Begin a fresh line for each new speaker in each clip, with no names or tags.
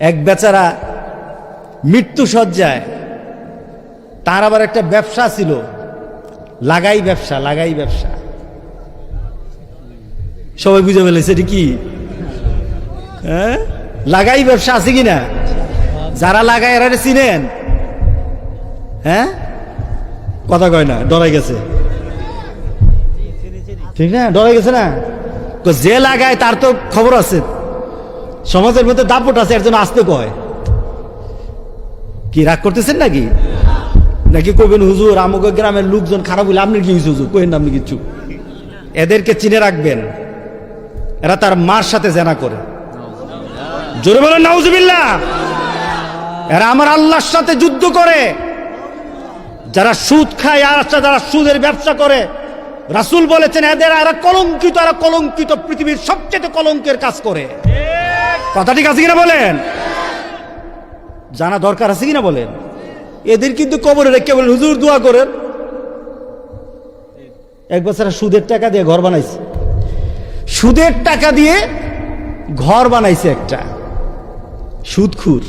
এক বেচারা মৃত্যু সজ্জায়, তার আবার একটা ব্যবসা ছিল, লাগাই ব্যবসা। সবাই বুঝে ফেলেছে এটি কি? হ্যাঁ, লাগাই ব্যবসা আছে কিনা? যারা লাগাই এরা চিনেন? হ্যাঁ, কথা কয় না, ডরাই গেছে, ঠিক না? ডরাই গেছে না? তো যে লাগায় তার তো খবর আছে, সমাজের মধ্যে দাপট আছে, এর জন্য আসতে কয়। কি রাগ করতেছেন নাকি? নাকি কইবেন হুজুর আমাকে গ্রামের লোকজন খারাপ বলে আপনি কি হুজুর কইেন না, আপনি কিচ্ছু? এদেরকে চিনে রাখবেন, এরা তার মার সাথে জেনা করে। জোরে বলেন নাউজুবিল্লাহ। এরা আমার আল্লাহর সাথে যুদ্ধ করে। যারা সুদ খায় আর যারা সুদের ব্যবসা করে, রাসূল বলেছেন এরা কলঙ্কিত, পৃথিবীর সবচেয়ে কলঙ্কের কাজ করে। কথা ঠিক আছে কিনা বলেন? জানা দরকার আছে কিনা বলেন? এদের কিন্তু কবরে রেখে বলেন হুজুর দোয়া করেন। এক বছর সুদের টাকা দিয়ে ঘর বানাইছে, সুদের টাকা দিয়ে ঘর বানাইছে একটা সুদখুর।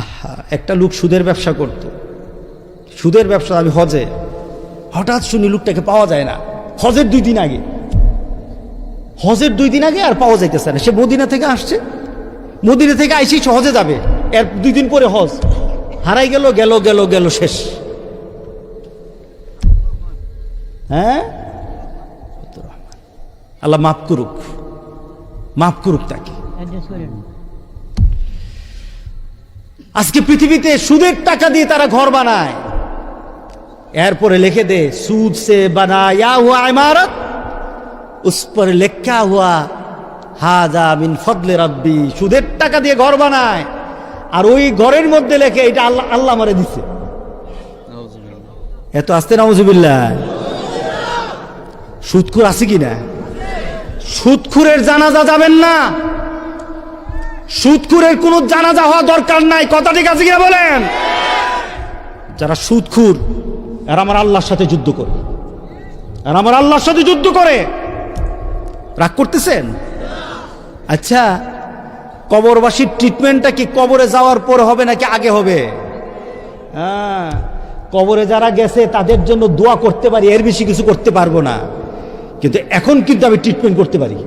আহা, একটা লোক সুদের ব্যবসা করত, সুদের ব্যবসা। আমি হজে হঠাৎ শুনি লোকটাকে পাওয়া যায় না। হজের 2 দিন আগে আর পাওয়া যাইতেছে না। সে মদিনা থেকে আসছে, মদিনা থেকে আইসি হজে যাবে, এর 2 দিন পরে হজ। হারাই গেল শেষ। হ্যাঁ, আল্লাহ মাফ করুক তাকে। আজকে পৃথিবীতে সুদের টাকা দিয়ে তারা ঘর বানায়, এরপরে লিখে দে सूद से बनाया हुआ इमारत, उस पर लिखा हुआ हाजा मिन फضل रब्बी। সুদের টাকা দিয়ে ঘর বানায়, আর ওই ঘরের মধ্যে লেখে এটা আল্লাহ আমারে দিছে। এত আস্তে নাউজুবিল্লাহ। সুদখুর আছে কিনা? সুদখুরের জানাজা যাবেন না, সুদখুরের কোনো জানাজা হওয়া দরকার নাই। কথা ঠিক আছে কিনা বলেন? যারা সুদখুর এরা আমার আল্লাহর সাথে যুদ্ধ করে। রাগ করতেছেন? আচ্ছা, কবরবাসীর ট্রিটমেন্টটা কি কবরে যাওয়ার পর হবে নাকি আগে হবে? হ্যাঁ, কবরে যারা গেছে তাদের জন্য দোয়া করতে পারি, এর বেশি কিছু করতে পারবো না। কিন্তু এখন কিন্তু আমি ট্রিটমেন্ট করতে পারি,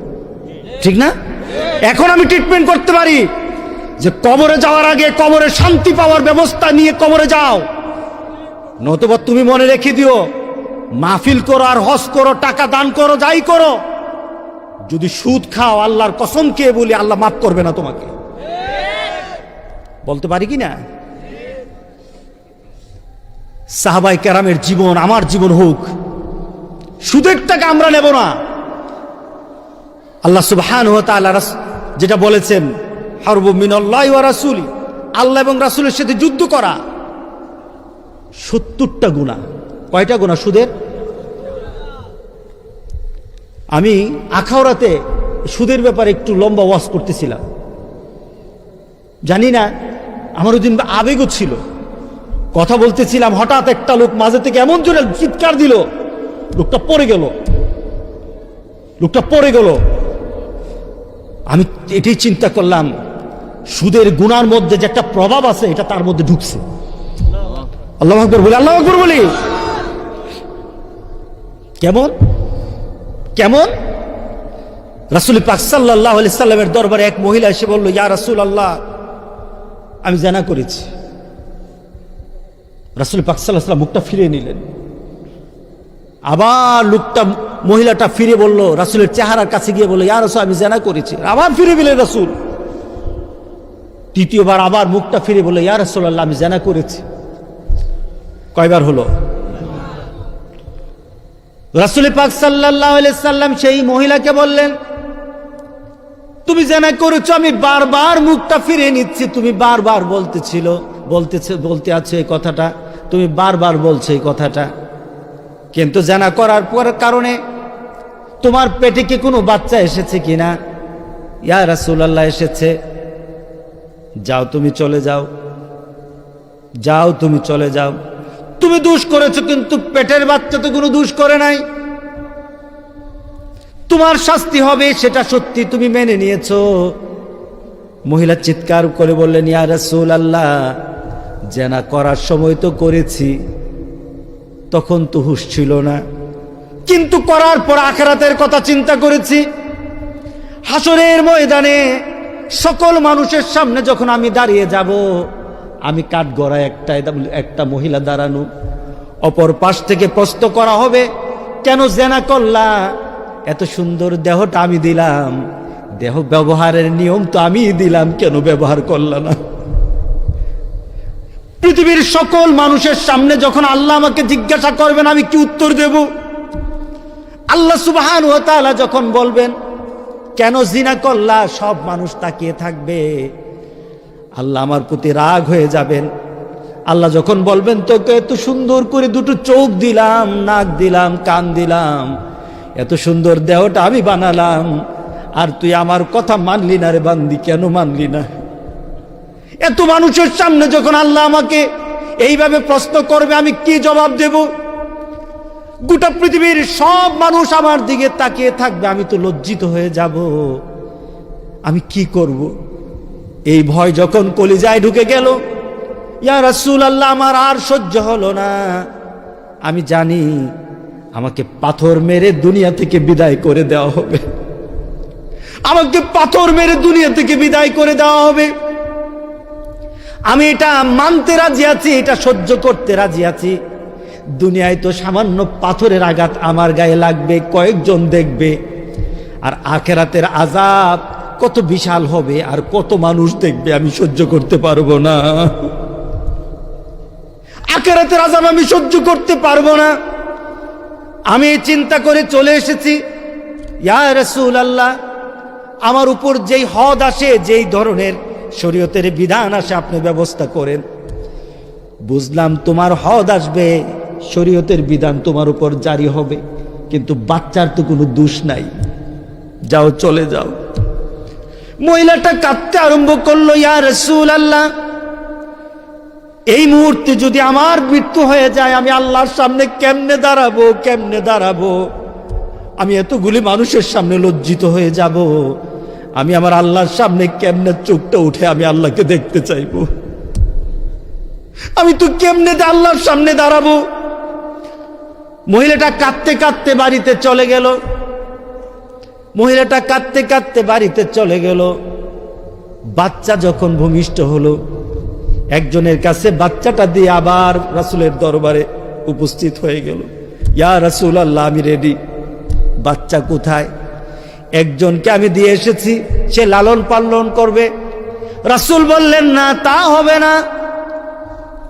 ঠিক না? এখন আমি ট্রিটমেন্ট করতে পারি যে কবরে যাওয়ার আগে কবরে শান্তি পাওয়ার ব্যবস্থা নিয়ে কবরে যাও। নতুবা তুমি মনে রেখে দিও, মাহফিল করো আর হজ করো, টাকা দান করো, যাই করো, যদি সুদ খাও আল্লাহর কসম খেয়ে বলি আল্লাহ মাফ করবে না তোমাকে। বলতে পারি কি না? সাহাবায়ে কেরামের জীবন আমার জীবন হোক, সুদের টাকা আমরা নেব না। আল্লাহ সুবহানাহু ওয়া তাআলা যেটা বলেছেন, হারবু মিনাল্লাহি ওয়া রাসূলি, আল্লাহ এবং রাসূলের সাথে যুদ্ধ করা। 70টা গুনাহ। কয়টা গুনাহ সুদের? আমি আখাউড়াতে সুদের ব্যাপারে একটু লম্বা ওয়াজ করতেছিলাম, জানি না আমার ওই দিন আবেগও ছিল, কথা বলতেছিলাম, হঠাৎ একটা লোক মাঝে থেকে এমন জোরে চিৎকার দিল, লোকটা পড়ে গেল। আমি এটাই চিন্তা করলাম, সুদের গুনার মধ্যে যে একটা প্রভাব আছে এটা তার মধ্যে ঢুকছে। আল্লাহু আকবার বলি। কেমন? রাসূল পাক সাল্লাল্লাহু আলাইহি সাল্লামের দরবারে এক মহিলা এসে বলল, ইয়া রাসূলুল্লাহ, আমি জিনা করেছি। রাসূল পাক সাল্লাল্লাহু আলাইহি সাল্লাম মুখটা ফিরিয়ে নিলেন। আবার মহিলাটা ফিরে বলল, রাসূলের চেহারার কাছে গিয়ে বলল, ইয়া রাসূল, আমি জিনা করেছি। আবার ফিরে দিলেন রাসূল। তৃতীয়বার আবার মুখটা ফিরে বলল, ইয়া রাসূলুল্লাহ, আমি জিনা করেছি। কয়বার হলো? রাসূল পাক সাল্লাল্লাহু আলাইহি সাল্লাম সেই মহিলাকে বললেন, তুমি জিনা করেছো, আমি বারবার মুখটা ফিরিয়ে নিচ্ছি, তুমি বারবার বলতে আছো এই কথাটা, তুমি বারবার বলছো এই কথাটা, কিন্তু জিনা করার পর কারণে তোমার পেটে কি কোনো বাচ্চা এসেছে কিনা? ইয়া রাসূলুল্লাহ, এসেছে। যাও, তুমি চলে যাও। তুমি দোষ করেছো, কিন্তু পেটের বাচ্চা তো কোনো দোষ করে নাই। তোমার শাস্তি হবে সেটা সত্যি, তুমি মেনে নিয়েছো, মহিলা চিৎকার করে বললেন, ইয়া রাসূলুল্লাহ, জেনা করার সময় তো করেছি, তখন তো হুঁশ ছিল না, কিন্তু করার পর আখিরাতের কথা চিন্তা করেছি। হাসরের ময়দানে সকল মানুষের সামনে যখন আমি দাঁড়িয়ে যাব, আমি কাঠগড়ায় একটা মহিলা দাঁড়ানো, অপর পাশ থেকে প্রশ্ন করা হবে, কেন জেনা করলা? এত সুন্দর দেহটা আমি দিলাম, দেহ ব্যবহারের নিয়ম তো আমি দিলাম, কেন ব্যবহার করলা না? পৃথিবীর সকল মানুষের সামনে যখন আল্লাহ আমাকে জিজ্ঞাসা করবেন, আমি কি উত্তর দেব? আল্লাহ সুবহানাহু ওয়া তাআলা যখন বলবেন, কেন জিনা করলা, সব মানুষ তাকিয়ে থাকবে, আল্লাহ আমার প্রতি রাগ হয়ে যাবেন। আল্লাহ যখন বলবেন, তোকে এত সুন্দর করে দুটো চোখ দিলাম, নাক দিলাম, কান দিলাম, এত সুন্দর দেহটা আমি বানালাম, আর তুই আমার কথা মানলি না রে বান্দি, কেন মানলি না? এত মানুষের সামনে যখন আল্লাহ আমাকে এইভাবে প্রশ্ন করবে, আমি কি জবাব দেব? গোটা পৃথিবীর সব মানুষ আমার দিকে তাকিয়ে থাকবে, আমি তো লজ্জিত হয়ে যাব, আমি কি করব? এই ভয় যখন কলিজায় ঢুকে গেল, ইয়া রাসূলুল্লাহ, আমার আর সহ্য হলো না। আমি জানি আমাকে পাথর মেরে দুনিয়া থেকে বিদায় করে দেওয়া হবে, আমাকে পাথর মেরে দুনিয়া থেকে বিদায় করে দেওয়া হবে। আমি এটা মানতে রাজি আছি, এটা সহ্য করতে রাজি আছি। দুনিয়ায় তো সামান্য পাথরের আঘাত আমার গায়ে লাগবে, কয়েকজন দেখবে, আর আখিরাতের আযাব কত বিশাল হবে, আর কত মানুষ দেখবে, আমি সহ্য করতে পারবো না। আখিরাতের আযাব আমি সহ্য করতে পারবো না। আমি চিন্তা করে চলে এসেছি, ইয়া রাসূলুল্লাহ, আমার উপর যেই হদ আসে, যেই ধরনের শরীয়তের বিধান আসে, আপনি ব্যবস্থা করেন। বুঝলাম তোমার হদ আসবে, শরীয়তের বিধান তোমার উপর জারি হবে, কিন্তু বাচ্চার তো কোনো দোষ নাই, যাও চলে যাও। মহিলাটা কাঁদতে আরম্ভ করলো, ইয়া রাসূলুল্লাহ, এই মুহূর্তে যদি আমার মৃত্যু হয়ে যায়, আমি আল্লাহর সামনে কেমনে দাঁড়াবো, কেমনে দাঁড়াবো? আমি এতগুলি মানুষের সামনে লজ্জিত হয়ে যাব, আমি আমার আল্লাহর সামনে কেমনে চোখটা উঠে আমি আল্লাহকে দেখতে চাইবো? আমি তো কেমনে আল্লাহর সামনে দাঁড়াবো? মহিলাটা কাঁদতে কাঁদতে বাড়িতে চলে গেল। মহিলাটা কাঁদতে কাঁদতে বাড়িতে চলে গেল। বাচ্চা যখন ভূমিষ্ঠ হলো, একজনের কাছে বাচ্চাটা দিয়ে আবার রাসূলের দরবারে উপস্থিত হয়ে গেল, ইয়া রাসূলুল্লাহ, আমি রেডি, বাচ্চা কোথায়? একজনকে আমি দিয়ে এসেছি, সে লালন পালন করবে। রাসূল বললেন, না, তা হবে না,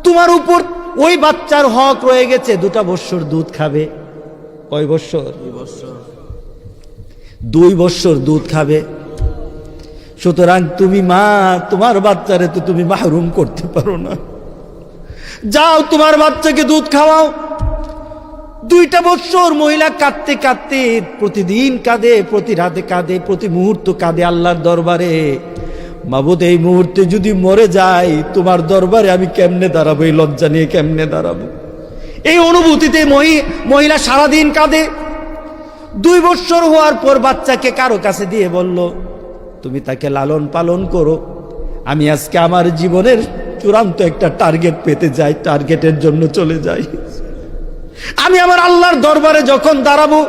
তোমার উপর ওই বাচ্চার হক রয়ে গেছে, 2 বৎসর দুধ খাবে। কয় বৎসর? 2 বৎসর দুধ খাবে। সুতরাং তুমি মা, তোমার বাচ্চারে তো তুমি মাহরুম করতে পারো না, যাও তোমার বাচ্চাকে দুধ খাওয়াও। 2 বৎসর মহিলা কাঁদতে কাঁদতে প্রতিদিন কাঁদে, প্রতি রাতে কাঁদে, প্রতি মুহূর্ত কাঁদে আল্লাহর দরবারে, মাবুদ, এই মুহূর্তে যদি মরে যাই, তোমার দরবারে আমি কেমনে দাঁড়াবো? এই লজ্জা নিয়ে কেমনে দাঁড়াবো? এই অনুভূতিতে মহিলা সারাদিন কাঁদে। 2 বৎসর হওয়ার পর বাচ্চাকে কারো কাছে দিয়ে বলল, তুমি তাকে লালন পালন করো, আমি আজকে আমার জীবনের চূড়ান্ত একটা টার্গেট পেতে যাই, টার্গেটের জন্য চলে যাই। আমি আমার আল্লাহর দরবারে যখন দাঁড়াবো,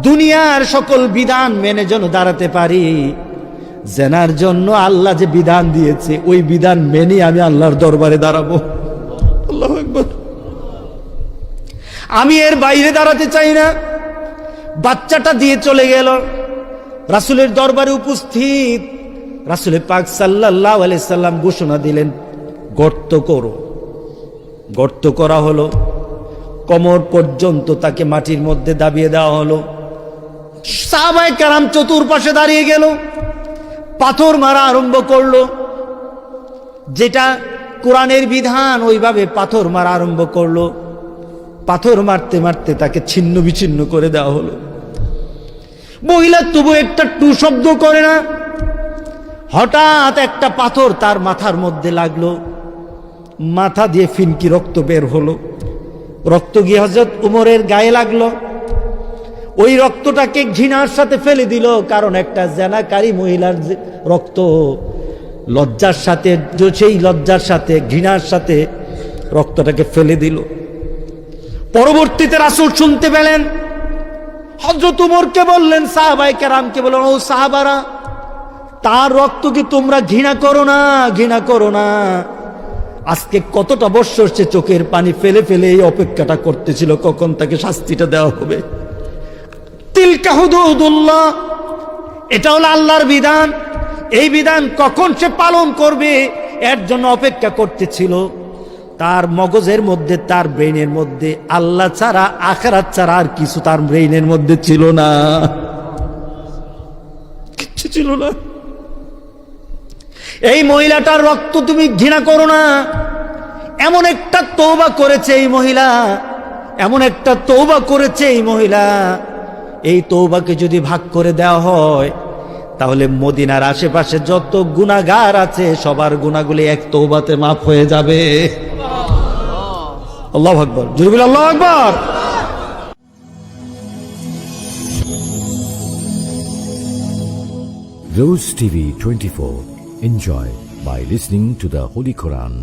দুনিয়ার সকল বিধান মেনে যেন দাঁড়াতে পারি। জেনার জন্য আল্লাহ যে বিধান দিয়েছে, ওই বিধান মেনে আমি আল্লাহর দরবারে দাঁড়াবো। আল্লাহু আকবার। আমি এর বাইরে দাঁড়াতে চাই না। বাচ্চাটা দিয়ে চলে গেল, রাসূলের দরবারে উপস্থিত। রাসূল পাক সাল্লাল্লাহু আলাইহি সাল্লাম ঘোষণা দিলেন, গর্ত করো। গর্ত করা হলো, কোমর পর্যন্ত তাকে মাটির মধ্যে দাবিয়ে দেওয়া হলো। সাহাবায়ে কেরাম চতুর্পাশে দাঁড়িয়ে গেল, পাথর মারা আরম্ভ করলো। যেটা কোরআনের বিধান, ওইভাবে পাথর মারা আরম্ভ করলো। পাথর মারতে মারতে তাকে ছিন্ন বিচ্ছিন্ন করে দেওয়া হলো। মহিলা তবু একটা টু শব্দ করে না। হঠাৎ একটা পাথর তার মাথার মধ্যে লাগলো, মাথা দিয়ে ফিনকি রক্ত বের হলো। রক্ত গিয়ে হযরত উমরের গায়ে লাগলো। ওই রক্তটাকে ঘৃণার সাথে ফেলে দিল, কারণ একটা জেনাকারী মহিলার রক্ত লজ্জার সাথে, সেই লজ্জার সাথে ঘৃণার সাথে রক্তটাকে ফেলে দিল। পরবর্তীতে রাসূল শুনতে পেলেন, হযরত ওমরকে বললেন, সাহাবায়ে কেরামকে বললেন, ও সাহাবারা, তার রক্ত কি তোমরা ঘৃণা করো না? ঘৃণা করো না? আজকে কতটা বছর সে চোখের পানি ফেলে ফেলে এই অপেক্ষাটা করতেছিল কখন তাকে শাস্তিটা দেওয়া হবে। তিলকা হুদুদুল্লাহ, এটা হলো আল্লাহর বিধান। এই বিধান কখন সে পালন করবে এর জন্য অপেক্ষা করতেছিল। তার মগজের মধ্যে, তার ব্রেইনের মধ্যে আল্লাহ ছাড়া, আখিরাত ছাড়া আর কিছু তার ব্রেইনের মধ্যে ছিল না, কিচ্ছু ছিল না। এই মহিলাটার রক্ত তুমি ঘৃণা করো না। এমন একটা তওবা করেছে এই মহিলা, এমন একটা তওবা করেছে এই মহিলা, এই তওবাকে যদি ভাগ করে দেওয়া হয় তাহলে মদিনার আশেপাশে যত গুনাহগার আছে সবার গুনাহগুলি এক তওবাতে মাফ হয়ে যাবে। আল্লাহু আকবার, জোরে বলো আল্লাহু আকবার।
Rose TV 24. Enjoy by listening to the Holy Quran.